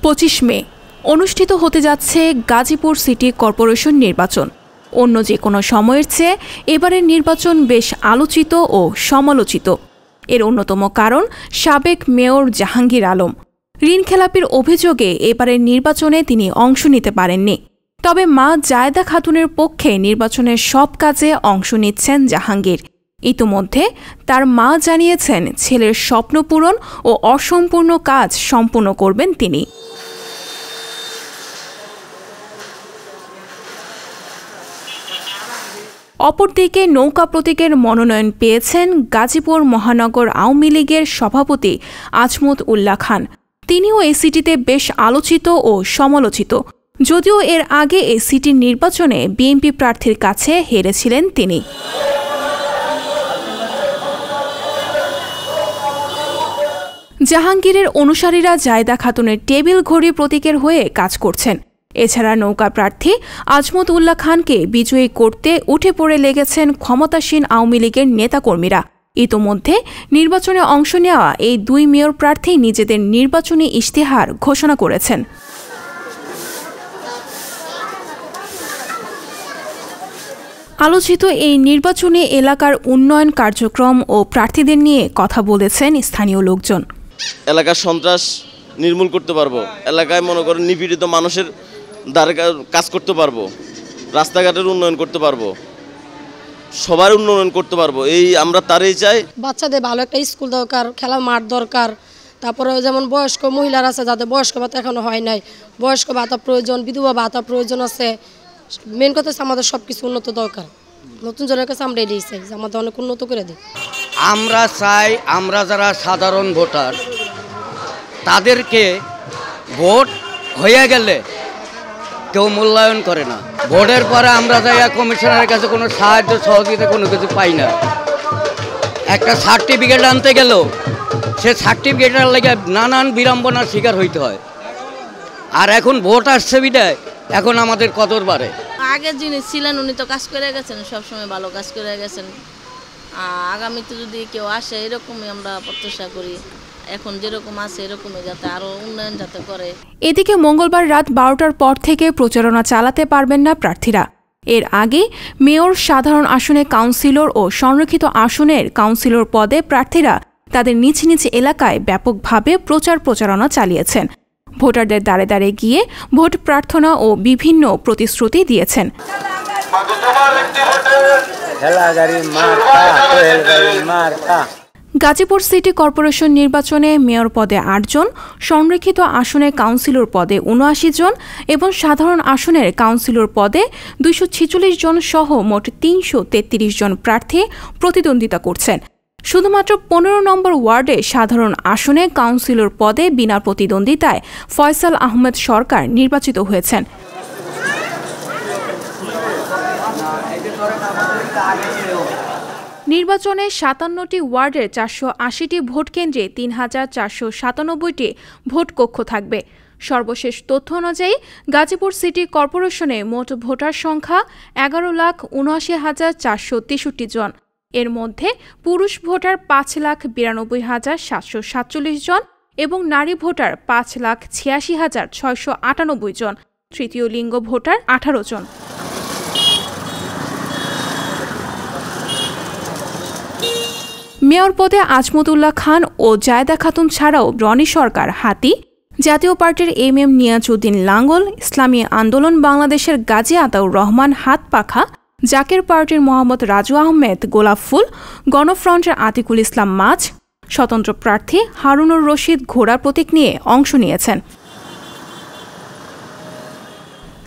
25 মে অনুষ্ঠিত হতে যাচ্ছে গাজীপুর সিটি কর্পোরেশন নির্বাচন। অন্য যে কোনো সময়ের চেয়ে এবারের নির্বাচন বেশ আলোচিত ও সমালোচিত। এর অন্যতম কারণ সাবেক মেয়র জাহাঙ্গীর আলম। ঋণখেলাপির অভিযোগে এবারের নির্বাচনে তিনি অংশ নিতে পারেননি। তবে মা জায়েদা খাতুনের পক্ষে নির্বাচনের সব কাজে অংশ নিচ্ছেন জাহাঙ্গীর। ইতোমধ্যে তার মা জানিয়েছেন ছেলের স্বপ্ন পূরণ ও অসম্পূর্ণ কাজ সম্পূর্ণ করবেন তিনি। অপরদিকে নৌকা প্রতীকের মনোনয়ন পেয়েছেন গাজীপুর মহানগর আওয়ামী লীগের সভাপতি আজমত উল্লাহ খান। তিনিও এই সিটিতে বেশ আলোচিত ও সমালোচিত। যদিও এর আগে এই সিটির নির্বাচনে বিএনপি প্রার্থীর কাছে হেরেছিলেন তিনি। জাহাঙ্গীরের অনুসারীরা জায়েদা খাতুনের টেবিল ঘড়ি প্রতীকের হয়ে কাজ করছেন। এছাড়া নৌকা প্রার্থী আজমত উল্লাহ খানকে বিজয়ী করতে উঠে পড়ে লেগেছেন ক্ষমতাসীন আওয়ামী লীগের নেতাকর্মীরা। ইতোমধ্যে নির্বাচনে অংশ নেওয়া এই দুই মেয়র প্রার্থী নিজেদের নির্বাচনী ইশতেহার ঘোষণা করেছেন। আলোচিত এই নির্বাচনে এলাকার উন্নয়ন কার্যক্রম ও প্রার্থীদের নিয়ে কথা বলেছেন স্থানীয় লোকজন। এলাকার সন্ত্রাস নির্মূল করতে পারবো, এলাকায় মনে করেন নিপীড়িত মানুষের দ্বারা কাজ করতে পারবো, রাস্তাঘাটের উন্নয়ন করতে পারবো, সবার উন্নয়ন করতে পারবো, এই আমরা তারই চাই। বাচ্চাদের ভালো একটা স্কুল দরকার, খেলার মাঠ দরকার। তারপরে যেমন বয়স্ক মহিলারা আছে যাদের বয়স্ক ভাতা এখনো হয় নাই, বয়স্ক ভাতা প্রয়োজন, বিধবা ভাতা প্রয়োজন আছে। মেন কথা হচ্ছে আমাদের সব কিছু উন্নত দরকার। নতুন জনের কাছে আমরা এটাই চাই যে আমাদের অনেক উন্নত করে দিই। আমরা চাই আমরা যারা সাধারণ ভোটার তাদেরকে ভোট হয়ে গেলে কেউ মূল্যায়ন করে না। ভোটের পরে আমরা যাই কমিশনারের কাছে কোনো সাহায্য সহযোগিতা কোনো কিছু পাই না। একটা সার্টিফিকেট আনতে গেলেও সে সার্টিফিকেটের লেগে নানান বিড়ম্বনার শিকার হইতে হয়। আর এখন ভোট আসছে বিদায় এখন আমাদের কদর বাড়ে। আগের যিনি ছিলেন উনি তো কাজ করে গেছেন, সবসময় ভালো কাজ করে গেছেন। আগামীতে যদি কেউ আসে এরকমই আমরা প্রত্যাশা করি, এখন যেরকম আছে এরকমই যাতে আরো উন্নয়ন যাতে করে। এদিকে মঙ্গলবার রাত 12টার পর থেকে প্রচারণা চালাতে পারবেন না প্রার্থীরা। এর আগে মেয়র, সাধারণ আসনে কাউন্সিলর ও সংরক্ষিত আসনের কাউন্সিলর পদে প্রার্থীরা তাদের নিজ নিজ এলাকায় ব্যাপকভাবে প্রচারণা চালিয়েছেন। ভোটারদের দ্বারে দ্বারে গিয়ে ভোট প্রার্থনা ও বিভিন্ন প্রতিশ্রুতি দিয়েছেন। গাজীপুর সিটি কর্পোরেশন নির্বাচনে মেয়র পদে 8 জন, সংরক্ষিত আসনে কাউন্সিলর পদে 79 জন এবং সাধারণ আসনের কাউন্সিলর পদে 246 জন সহ মোট 333 জন প্রার্থী প্রতিদ্বন্দ্বিতা করছেন। শুধুমাত্র 15 নম্বর ওয়ার্ডে সাধারণ আসনে কাউন্সিলর পদে বিনা প্রতিদ্বন্দ্বিতায় ফয়সাল আহমেদ সরকার নির্বাচিত হয়েছেন। নির্বাচনে 57টি ওয়ার্ডের 480টি ভোট কেন্দ্রে 3497টি ভোট কক্ষ থাকবে। সর্বশেষ তথ্য অনুযায়ী গাজীপুর সিটি কর্পোরেশনে মোট ভোটার সংখ্যা 11,79,463 জন। এর মধ্যে পুরুষ ভোটার 5,92,747 জন এবং নারী ভোটার 5,86,698 জন। তৃতীয় লিঙ্গ ভোটার 18 জন। মেয়র পদে আজমত উল্লাহ খান ও জায়েদা খাতুন ছাড়াও রনি সরকার হাতি, জাতীয় পার্টির MM নিয়াজউদ্দিন লাঙ্গল, ইসলামী আন্দোলন বাংলাদেশের গাজী আতাউর রহমান হাতপাখা, জাকের পার্টির মোহাম্মদ রাজু আহমেদ গোলাপ ফুল, গণফ্রন্টের আতিকুল ইসলাম মাছ, স্বতন্ত্র প্রার্থী হারুনুর রশিদ ঘোড়া প্রতীক নিয়ে অংশ নিয়েছেন।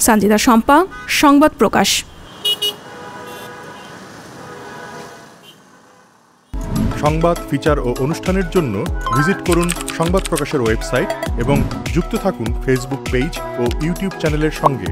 সঞ্জিদা শম্পা, সংবাদ প্রকাশ। সংবাদ, ফিচার ও অনুষ্ঠানের জন্য ভিজিট করুন সংবাদ প্রকাশের ওয়েবসাইট এবং যুক্ত থাকুন ফেসবুক পেজ ও ইউটিউব চ্যানেলের সঙ্গে।